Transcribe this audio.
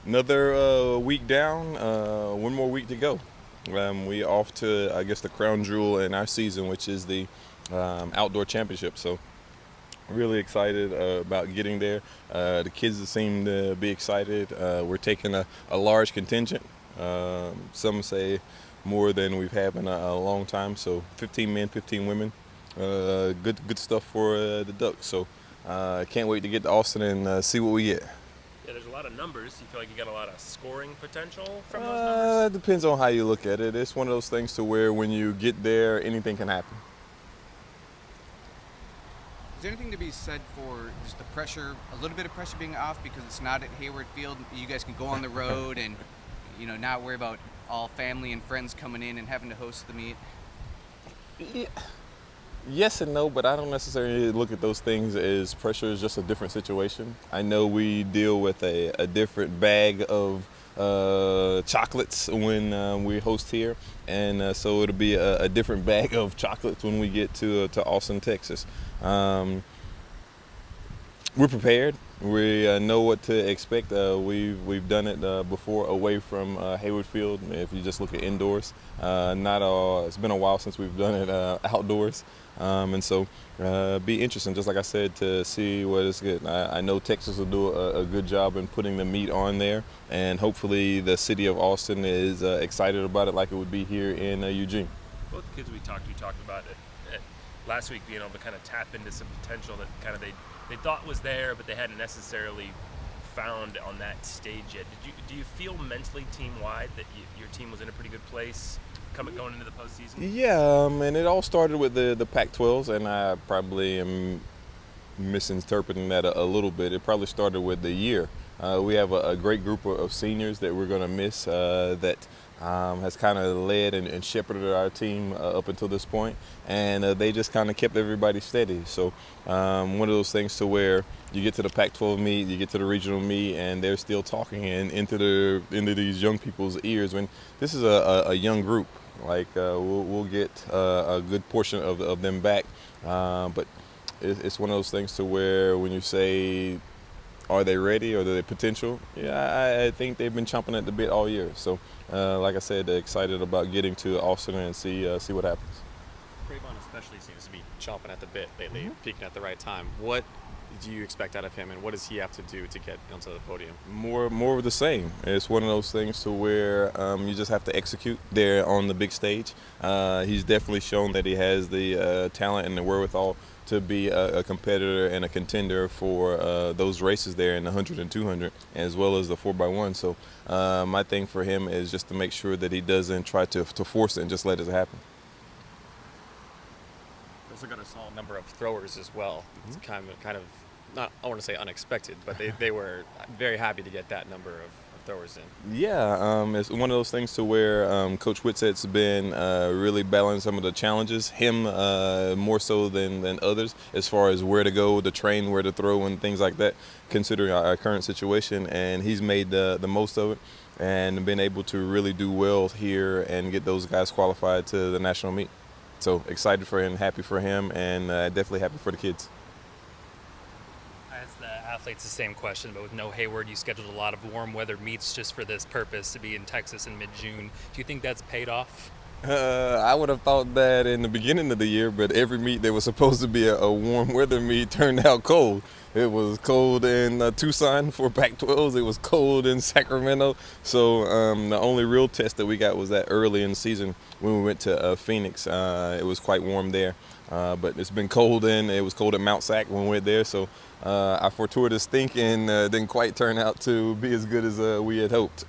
Another week down, one more week to go. We off to, I guess, the crown jewel in our season, which is the Outdoor Championships. So really excited about getting there. The kids seem to be excited. We're taking a large contingent. Some say more than we've had in a long time. So 15 men, 15 women. Good stuff for the Ducks. So can't wait to get to Austin and see what we get. Yeah, there's a lot of numbers. You feel like you got a lot of scoring potential from those numbers? It depends on how you look at it. It's one of those things to where when you get there, anything can happen. Is there anything to be said for just the pressure, a little bit of pressure being off because it's not at Hayward Field? You guys can go on the road and, not worry about all family and friends coming in and having to host the meet. Yeah. Yes and no, but I don't necessarily look at those things as pressure. Is just a different situation. I know we deal with a different bag of chocolates when we host here, and so it'll be a different bag of chocolates when we get to Austin, Texas. We're prepared. We know what to expect. We've done it before away from Hayward Field. If you just look at indoors, not all. It's been a while since we've done it outdoors, and so be interesting. Just like I said, to see what is good. I know Texas will do a good job in putting the meat on there, and hopefully the city of Austin is excited about it, like it would be here in Eugene. Both the kids we talked about it last week, being able to kind of tap into some potential that kind of they thought was there, but they hadn't necessarily found on that stage yet. Do you feel mentally team wide that your team was in a pretty good place going into the postseason? Yeah, and it all started with the Pac-12s, and I probably am misinterpreting that a little bit. It probably started with the year. We have a great group of seniors that we're going to miss that has kind of led and shepherded our team up until this point, and they just kind of kept everybody steady. So one of those things to where you get to the Pac-12 meet, you get to the regional meet, and they're still talking into these young people's ears. When this is a young group, like we'll get a good portion of them back, but it's one of those things to where when you say, are they ready or are they potential? Yeah, I think they've been chomping at the bit all year. So, like I said, excited about getting to Austin and see what happens. Trayvon especially seems to be chomping at the bit lately, peaking at the right time. What do you expect out of him, and what does he have to do to get onto the podium? More of the same. It's one of those things to where you just have to execute there on the big stage. He's definitely shown that he has the talent and the wherewithal to be a competitor and a contender for those races there in the 100 and 200, as well as the 4x1. So my thing for him is just to make sure that he doesn't try to force it and just let it happen. Also got a small number of throwers as well. It's kind of not, I want to say unexpected, but they were very happy to get that number of throwers in. Yeah, it's one of those things to where Coach Whitsett's been really battling some of the challenges, him more so than others, as far as where to go, to train, where to throw, and things like that, considering our current situation. And he's made the most of it and been able to really do well here and get those guys qualified to the national meet. So excited for him, happy for him, and definitely happy for the kids. I asked the athletes the same question, but with no Hayward, you scheduled a lot of warm weather meets just for this purpose, to be in Texas in mid-June. Do you think that's paid off? I would have thought that in the beginning of the year, but every meet that was supposed to be a warm weather meet turned out cold. It was cold in Tucson for Pac-12s. It was cold in Sacramento. So the only real test that we got was that early in the season when we went to Phoenix. It was quite warm there, but it's been cold it was cold at Mount Sac when we went there. So our fortuitous thinking didn't quite turn out to be as good as we had hoped.